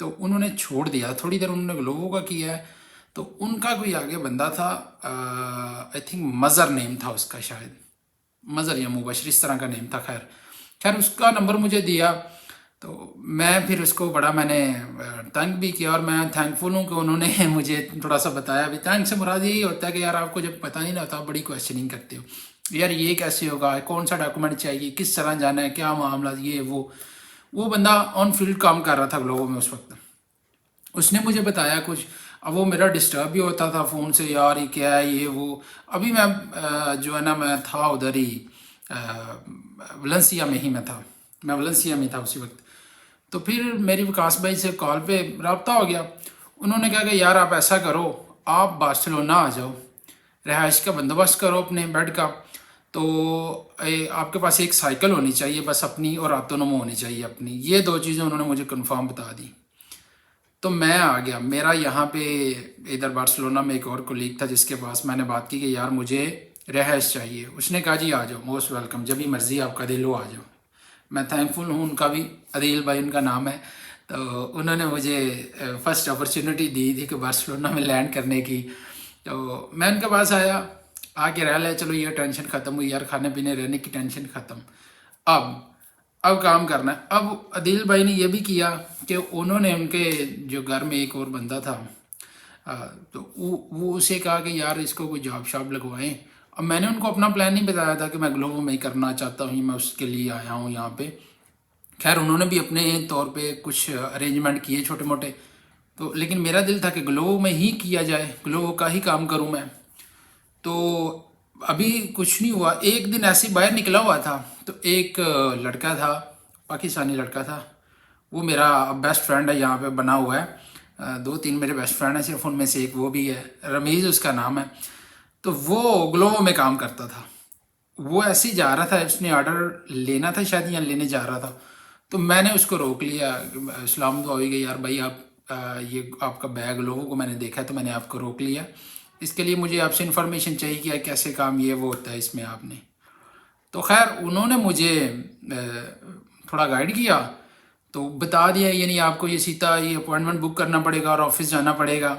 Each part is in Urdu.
تو انہوں نے چھوڑ دیا، تھوڑی دیر انہوں نے گلوبو کا کیا ہے، تو ان کا کوئی آگے بندہ تھا، آئی تھنک مظہر نیم تھا اس کا، شاید مظہر یا مبشر اس طرح کا نیم تھا، خیر اس کا نمبر مجھے دیا، تو میں پھر اس کو بڑا میں نے تنگ بھی کیا، اور میں تھینک فل ہوں کہ انہوں نے مجھے تھوڑا سا بتایا بھی۔ تھینک سے مراد یہی ہوتا ہے کہ یار آپ کو جب پتہ نہیں نہ ہوتا آپ بڑی کویشچننگ کرتے ہو، یار یہ کیسے ہوگا، کون سا ڈاکومنٹ چاہیے، کس طرح جانا ہے، کیا معاملہ، یہ وہ بندہ آن فیلڈ کام کر رہا تھا گلوبو میں اس وقت، اس نے مجھے بتایا کچھ۔ اب وہ میرا ڈسٹرب بھی ہوتا تھا فون سے، یار یہ کیا ہے یہ وہ۔ ابھی میں جو ہے نا میں تھا ادھر ہی ولنسیا میں ہی میں ولنسیا میں تھا اسی وقت۔ تو پھر میری وکاس بھائی سے کال پہ رابطہ ہو گیا، انہوں نے کہا کہ یار آپ ایسا کرو، آپ بارسلونا آ جاؤ، رہائش کا بندوبست کرو اپنے بیڈ کا، تو آپ کے پاس ایک سائیکل ہونی چاہیے بس اپنی، اور آٹونومو ہونی چاہیے اپنی، یہ دو چیزیں انہوں نے مجھے کنفرم بتا دی۔ تو میں آ گیا، میرا یہاں پہ ادھر بارسلونا میں ایک اور کولیگ تھا جس کے پاس میں نے بات کی کہ یار مجھے رہائش چاہیے، اس نے کہا جی آ جاؤ، موسٹ ویلکم، جب بھی مرضی آپ کا دل ہو آ جاؤ۔ میں تھینک فل ہوں ان کا بھی، عدیل بھائی ان کا نام ہے، تو انہوں نے مجھے فرسٹ اپرچونٹی دی تھی کہ بارسلونا میں لینڈ کرنے کی، تو میں ان کے پاس آیا، آ کے رہ لے، چلو یہ ٹینشن ختم ہوئی، یار کھانے پینے رہنے کی ٹینشن ختم۔ اب کام کرنا ہے۔ اب عدیل بھائی نے یہ بھی کیا کہ انہوں نے ان کے جو گھر میں ایک اور بندہ تھا، تو وہ اسے کہا کہ یار اس کو کوئی جاب شاب لگوائیں۔ اب میں نے ان کو اپنا پلان نہیں بتایا تھا کہ میں گلوبو میں ہی کرنا چاہتا ہوں، میں اس کے لیے آیا ہوں یہاں پہ۔ خیر انہوں نے بھی اپنے طور پہ کچھ ارینجمنٹ کیے چھوٹے موٹے، تو لیکن میرا دل تھا کہ گلوبو میں ہی کیا جائے، گلوبو کا ہی کام کروں میں۔ تو ابھی کچھ نہیں ہوا، ایک دن ایسے باہر نکلا ہوا تھا، تو ایک لڑکا تھا، پاکستانی لڑکا تھا، وہ میرا بیسٹ فرینڈ ہے، یہاں پہ بنا ہوا ہے، 2-3 میرے بیسٹ فرینڈ ہیں، صرف ان میں سے ایک وہ بھی ہے، رمیز اس کا نام ہے۔ تو وہ گلوبو میں کام کرتا تھا، وہ ایسے ہی جا رہا تھا، اس نے آرڈر لینا تھا شاید یا لینے جا رہا تھا، تو میں نے اس کو روک لیا، اسلام دعا ہوئی گئی، یار بھائی آپ یہ آپ کا بیگ لوگوں کو میں نے دیکھا تو میں نے آپ کو روک لیا، اس کے لیے مجھے آپ سے انفارمیشن چاہیے کہ کیسے کام یہ وہ ہوتا ہے اس میں آپ نے۔ تو خیر انہوں نے مجھے تھوڑا گائیڈ کیا، تو بتا دیا یعنی آپ کو یہ سیتا یہ اپوائنٹمنٹ بک کرنا پڑے گا اور آفس جانا پڑے گا۔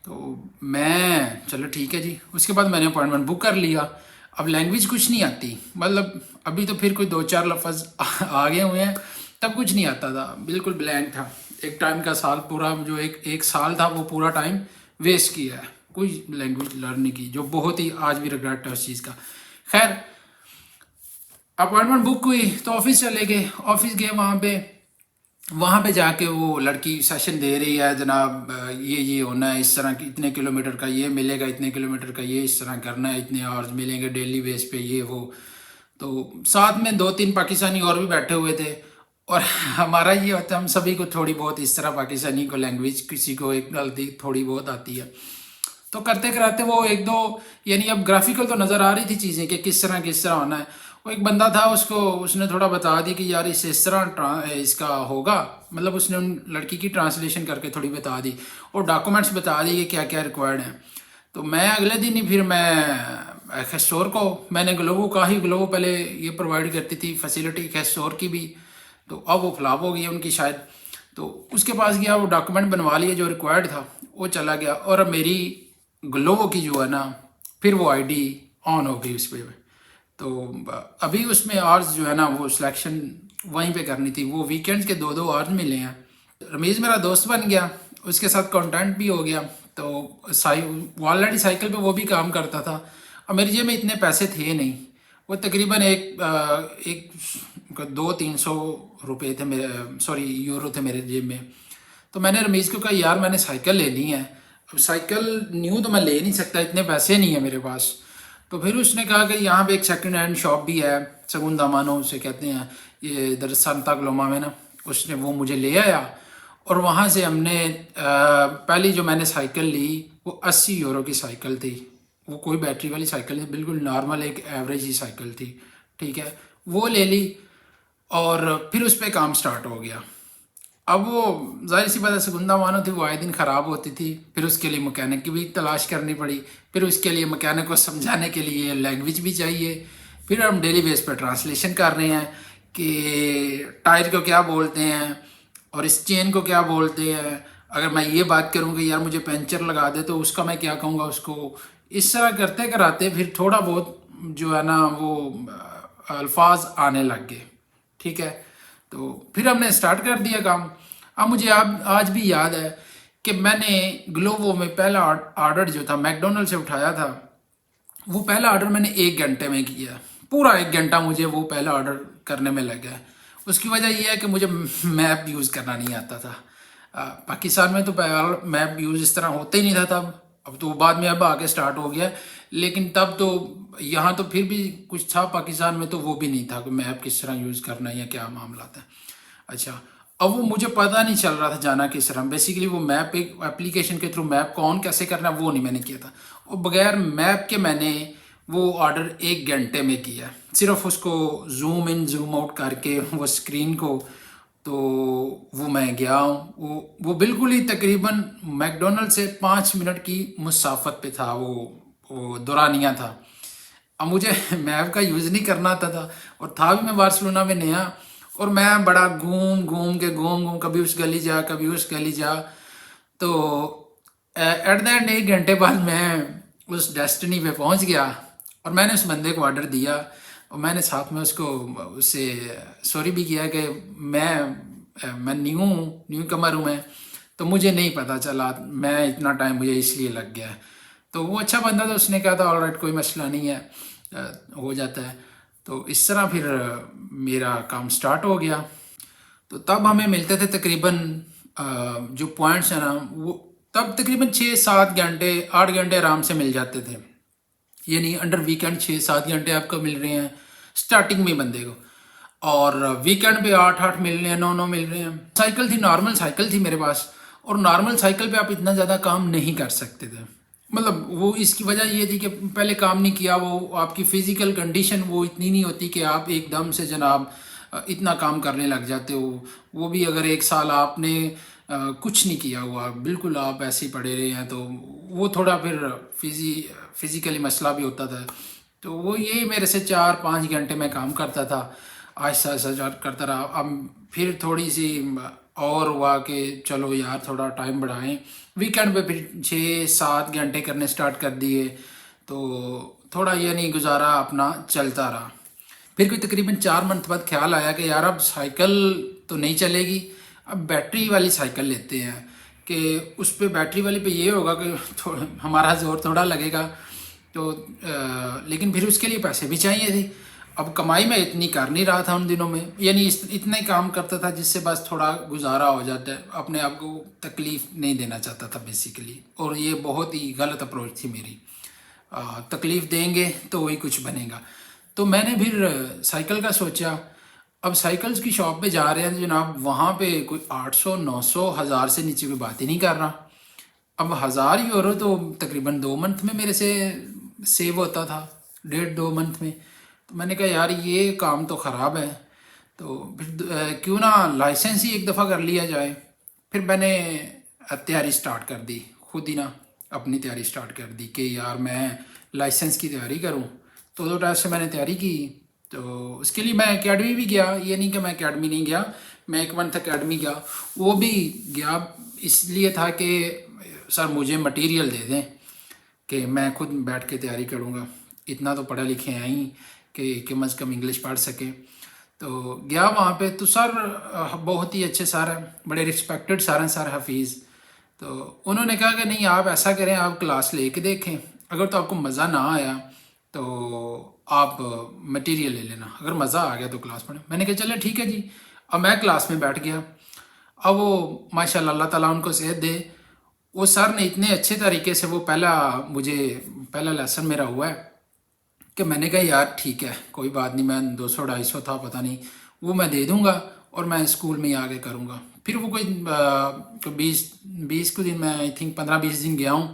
تو میں چلو ٹھیک ہے جی، اس کے بعد میں نے اپوائنٹمنٹ بک کر لیا۔ اب لینگویج کچھ نہیں آتی، مطلب ابھی تو پھر کوئی 2-4 لفظ آگے ہوئے ہیں، تب کچھ نہیں آتا تھا، بالکل بلینک تھا۔ ایک ٹائم کا سال پورا، جو ایک سال تھا وہ پورا ٹائم ویسٹ کیا ہے کوئی لینگویج لرن کی، جو بہت ہی آج بھی ریگریٹ ہے اس چیز کا۔ خیر اپوائنٹمنٹ بک ہوئی تو آفس چلے گئے، آفس گئے، وہاں پہ جا کے وہ لڑکی سیشن دے رہی ہے، جناب یہ ہونا ہے، اس طرح کی اتنے کلومیٹر کا یہ ملے گا، اتنے کلومیٹر کا یہ اس طرح کرنا ہے، اتنے آورز ملیں گے ڈیلی بیس پہ، یہ وہ۔ تو ساتھ میں 2-3 پاکستانی اور بھی بیٹھے ہوئے تھے، اور ہمارا یہ ہوتا ہے ہم سبھی کو تھوڑی بہت اس طرح پاکستانی کو لینگویج کسی کو ایک غلطی تھوڑی بہت آتی ہے، تو کرتے کراتے وہ ایک دو یعنی اب گرافیکل تو نظر آ رہی تھی چیزیں کہ کس طرح ہونا ہے۔ وہ ایک بندہ تھا، اس نے تھوڑا بتا دی کہ یار اس طرح اس کا ہوگا، مطلب اس نے ان لڑکی کی ٹرانسلیشن کر کے تھوڑی بتا دی، اور ڈاکومنٹس بتا دی کہ کیا کیا ریکوائرڈ ہیں۔ تو میں اگلے دن ہی پھر میں خیسور کو میں نے گلوبو پہلے یہ پرووائڈ کرتی تھی فیسیلٹی خیسور کی بھی، تو اب وہ فلاپ ہو گئی ہے ان کی شاید، تو اس کے پاس گیا، وہ ڈاکومنٹ بنوا لیا جو ریکوائرڈ تھا، وہ چلا گیا، اور اب میری گلوبو کی جو ہے نا پھر وہ آئی ڈی آن ہو گئی اس پہ۔ تو ابھی اس میں آرز جو ہے نا وہ سلیکشن وہیں پہ کرنی تھی، وہ ویکینڈز کے 2 آرز ملے ہیں۔ رمیز میرا دوست بن گیا، اس کے ساتھ کانٹینٹ بھی ہو گیا، تو آلریڈی سائیکل پہ وہ بھی کام کرتا تھا، اور میری جیب میں اتنے پیسے تھے نہیں، وہ تقریباً ایک 200-300 روپے تھے میرے، یورو تھے میرے جیب میں۔ تو میں نے رمیز کو کہا یار میں نے سائیکل لینی ہے، اب سائیکل نیو تو میں لے نہیں سکتا، اتنے پیسے نہیں ہیں میرے پاس۔ تو پھر اس نے کہا کہ یہاں پہ ایک سیکنڈ ہینڈ شاپ بھی ہے، سگوندا مانو اسے کہتے ہیں، یہ ادھر سانتا کلوما میں نا، اس نے وہ مجھے لے آیا، اور وہاں سے ہم نے پہلی جو میں نے سائیکل لی وہ 80 یورو کی سائیکل تھی، وہ کوئی بیٹری والی سائیکل نہیں، بالکل نارمل ایک ایوریج ہی سائیکل تھی، ٹھیک ہے، وہ لے لی، اور پھر اس پہ کام سٹارٹ ہو گیا۔ اب وہ ظاہر سی بات ہے سگندا مانو تھی، وہ آئے دن خراب ہوتی تھی، پھر اس کے لیے مکینک کی بھی تلاش کرنی پڑی، پھر اس کے لیے مکینک کو سمجھانے کے لیے لینگویج بھی چاہیے، پھر ہم ڈیلی بیس پہ ٹرانسلیشن کر رہے ہیں کہ ٹائر کو کیا بولتے ہیں، اور اس چین کو کیا بولتے ہیں. اگر میں یہ بات کروں کہ یار مجھے پنچر لگا دے تو اس کا میں کیا کہوں گا اس کو. اس طرح کرتے کراتے پھر تھوڑا بہت جو ہے نا وہ الفاظ آنے لگ گئے. ٹھیک ہے. تو پھر ہم نے اسٹارٹ کر دیا کام. اب مجھے آج بھی یاد ہے کہ میں نے گلوبو میں پہلا آرڈر جو تھا میک ڈونلڈ سے اٹھایا تھا. وہ پہلا آرڈر میں نے 1 گھنٹے میں کیا. پورا 1 گھنٹہ مجھے وہ پہلا آرڈر کرنے میں لگ گیا. اس کی وجہ یہ ہے کہ مجھے میپ یوز کرنا نہیں آتا تھا. پاکستان میں تو میپ یوز اس طرح ہوتا ہی نہیں تھا تب. اب تو بعد میں اب آگے سٹارٹ ہو گیا. لیکن تب تو یہاں تو پھر بھی کچھ تھا پاکستان میں تو وہ بھی نہیں تھا کہ میپ کس طرح یوز کرنا ہے یا کیا معاملات ہیں. اچھا. اب وہ مجھے پتہ نہیں چل رہا تھا جانا کس طرح. بیسیکلی وہ میپ ایک اپلیکیشن کے تھرو میپ کو آن کیسے کرنا ہے وہ نہیں میں نے کیا تھا. اور بغیر میپ کے میں نے وہ آرڈر 1 گھنٹے میں کیا. صرف اس کو زوم ان زوم آؤٹ کر کے وہ اسکرین کو. تو وہ میں گیا ہوں. وہ بالکل ہی تقریباً میک ڈونلڈ سے 5 منٹ کی مسافت پہ تھا. وہ دورانیہ تھا. اب مجھے میپ کا یوز نہیں کرنا آتا تھا اور تھا بھی میں بارسلونا میں نیا. اور میں بڑا گھوم کبھی اس گلی جا کبھی اس گلی جا. تو ایٹ دا اینڈ 1 گھنٹے بعد میں اس ڈیسٹنی پہ پہنچ گیا. اور میں نے اس بندے کو آرڈر دیا اور میں نے ساتھ میں اس سے سوری بھی کیا کہ میں نیو کمر ہوں. میں تو مجھے نہیں پتہ چلا. میں اتنا ٹائم مجھے اس لیے لگ گیا. تو وہ اچھا بندہ تھا. اس نے کہا تھا آل رائٹ کوئی مسئلہ نہیں ہے ہو جاتا ہے. تو اس طرح پھر میرا کام سٹارٹ ہو گیا. تو تب ہمیں ملتے تھے تقریباً جو پوائنٹس ہیں نا وہ تب تقریباً 6-7 گھنٹے 8 گھنٹے آرام سے مل جاتے تھے. یعنی انڈر ویکینڈ 6-7 گھنٹے آپ کو مل رہے ہیں سٹارٹنگ میں بندے کو. اور ویکینڈ پہ 8-8 مل رہے ہیں 9-9 مل رہے ہیں. سائیکل تھی نارمل سائیکل تھی میرے پاس. اور نارمل سائیکل پہ آپ اتنا زیادہ کام نہیں کر سکتے تھے. مطلب وہ اس کی وجہ یہ تھی کہ پہلے کام نہیں کیا. وہ آپ کی فزیکل کنڈیشن وہ اتنی نہیں ہوتی کہ آپ ایک دم سے جناب اتنا کام کرنے لگ جاتے ہو. وہ بھی اگر 1 سال آپ نے کچھ نہیں کیا ہوا بالکل آپ ایسے ہی پڑے رہے ہیں تو وہ تھوڑا پھر فزیکلی مسئلہ بھی ہوتا تھا. تو وہ یہی میرے سے 4-5 گھنٹے میں کام کرتا تھا. آہستہ آہستہ کرتا رہا. اب پھر تھوڑی سی اور ہوا کہ چلو یار تھوڑا ٹائم بڑھائیں. ویکینڈ پہ پھر 6-7 گھنٹے کرنے سٹارٹ کر دیے. تو تھوڑا یہ نہیں گزارا اپنا چلتا رہا. پھر کوئی تقریباً 4 منتھ بعد خیال آیا کہ یار اب سائیکل تو نہیں چلے گی. اب بیٹری والی سائیکل لیتے ہیں کہ اس پہ بیٹری والی پہ یہ ہوگا کہ ہمارا زور تھوڑا لگے گا. تو لیکن پھر اس کے لیے پیسے بھی چاہیے تھے. اب کمائی میں اتنی کر نہیں رہا تھا ان دنوں میں. یعنی اتنا ہی کام کرتا تھا جس سے بس تھوڑا گزارا ہو جاتا ہے. اپنے آپ کو تکلیف نہیں دینا چاہتا تھا بیسیکلی. اور یہ بہت ہی غلط اپروچ تھی میری. تکلیف دیں گے تو وہی کچھ بنے گا. تو میں نے پھر سائیکل کا سوچا. اب سائیکلز کی شاپ پہ جا رہے ہیں جناب. وہاں پہ کوئی 800-900-1000 سے نیچے کوئی بات ہی نہیں کر رہا. اب 1000 یورو تو تقریباً 2 منتھ میں میرے سے سیو ہوتا تھا. 1.5-2 منتھ میں. تو میں نے کہا یار یہ کام تو خراب ہے. تو پھر کیوں نہ لائسنس ہی ایک دفعہ کر لیا جائے. پھر میں نے تیاری سٹارٹ کر دی. خود ہی نا اپنی تیاری سٹارٹ کر دی کہ یار میں لائسنس کی تیاری کروں. تو ٹائم سے میں نے تیاری کی. تو اس کے لیے میں اکیڈمی بھی گیا. یہ نہیں کہ میں اکیڈمی نہیں گیا. میں 1 منتھ اکیڈمی گیا. وہ بھی گیا اس لیے تھا کہ سر مجھے مٹیریل دے دیں کہ میں خود بیٹھ کے تیاری کروں گا. اتنا تو پڑھے لکھے ہیں ہی کہ کم از کم انگلش پڑھ سکیں. تو گیا وہاں پہ تو سر بہت ہی اچھے سر ہیں. بڑے رسپیکٹڈ سر ہیں سر حفیظ. تو انہوں نے کہا کہ نہیں آپ ایسا کریں آپ کلاس لے کے دیکھیں. اگر تو آپ کو مزہ نہ آیا تو آپ مٹیریل لے لینا. اگر مزہ آ گیا تو کلاس پڑھیں. میں نے کہا چلے ٹھیک ہے جی. اب میں کلاس میں بیٹھ گیا. اب وہ ماشاء اللہ اللہ تعالیٰ ان کو صحت دے. وہ سر نے اتنے اچھے طریقے سے وہ پہلا لیسن میرا ہوا ہے کہ میں نے کہا یار ٹھیک ہے کوئی بات نہیں. میں 200-250 تھا پتہ نہیں وہ میں دے دوں گا اور میں اسکول میں ہی آگے کروں گا. پھر وہ کوئی 20 کو دن میں آئی تھنک 15-20 دن گیا ہوں.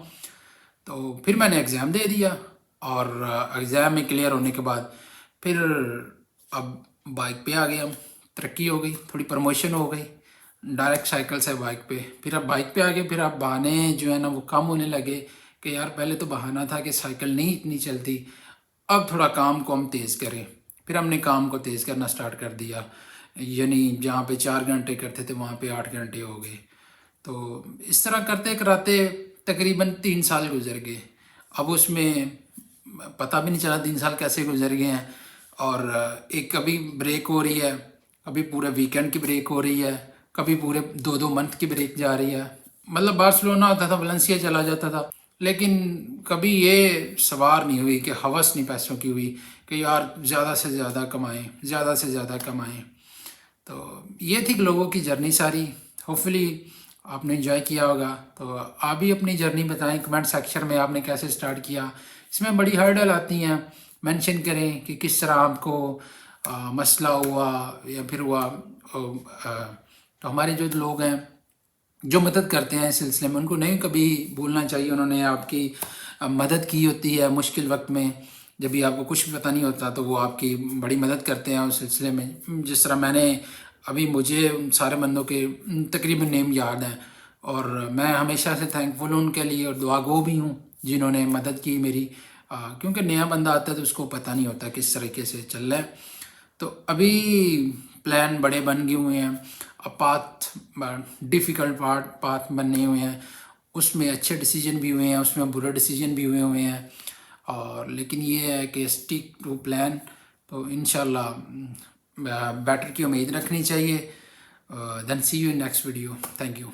تو پھر میں نے ایگزام دے دیا. اور ایگزام میں کلیئر ہونے کے بعد پھر اب بائک پہ آ گیا. ترقی ہو گئی. تھوڑی پروموشن ہو گئی. ڈائریکٹ سائیکل سے بائک پہ. پھر اب بائک پہ آ گئے. پھر اب بہانے جو ہے نا وہ کم ہونے لگے کہ یار پہلے تو بہانہ تھا کہ سائیکل نہیں اتنی چلتی. اب تھوڑا کام کو ہم تیز کریں. پھر ہم نے کام کو تیز کرنا سٹارٹ کر دیا. یعنی جہاں پہ 4 گھنٹے کرتے تھے وہاں پہ 8 گھنٹے ہو گئے. تو اس طرح کرتے کراتے تقریباً 3 سال گزر گئے. اب اس میں پتہ بھی نہیں چلا 3 سال کیسے گزر گئے ہیں. اور ایک کبھی بریک ہو رہی ہے، کبھی پورے ویکینڈ کی بریک ہو رہی ہے، کبھی پورے 2 منتھ کی بریک جا رہی ہے. مطلب بارسلونا ہوتا تھا، ولنسیا چلا جاتا تھا، لیکن کبھی یہ سوار نہیں ہوئی کہ ہوس نہیں پیسوں کی ہوئی کہ یار زیادہ سے زیادہ کمائیں، زیادہ سے زیادہ کمائیں. تو یہ تھی لوگوں کی جرنی ساری. ہوپفلی آپ نے انجوائے کیا ہوگا. تو آپ بھی اپنی جرنی بتائیں کمنٹ سیکشن میں، آپ نے کیسے سٹارٹ کیا. اس میں بڑی ہرڈل آتی ہیں، مینشن کریں کہ کس طرح آپ کو مسئلہ ہوا یا پھر ہوا. تو ہمارے جو لوگ ہیں جو مدد کرتے ہیں اس سلسلے میں، ان کو نہیں کبھی بھولنا چاہیے. انہوں نے آپ کی مدد کی ہوتی ہے مشکل وقت میں، جب بھی آپ کو کچھ بھی پتہ نہیں ہوتا تو وہ آپ کی بڑی مدد کرتے ہیں اس سلسلے میں. جس طرح میں نے ابھی، مجھے ان سارے بندوں کے تقریباً نیم یاد ہیں، اور میں ہمیشہ سے تھینک فل ہوں ان کے لیے، اور دعا گو بھی ہوں جنہوں نے مدد کی میری. کیونکہ نیا بندہ آتا ہے تو اس کو پتہ نہیں ہوتا کس طریقے سے چل رہا ہے. تو ابھی پلان بڑے بن گئے ہوئے ہیں، پاتھ ڈیفیکلٹ پاتھ بننے ہوئے ہیں. اس میں اچھے ڈیسیجن بھی ہوئے ہیں، اس میں برے ڈیسیجن بھی ہوئے ہیں. اور لیکن یہ ہے کہ اسٹک ٹو پلان. تو انشاءاللہ بیٹر کی امید رکھنی چاہیے. Then see you in next video. Thank you.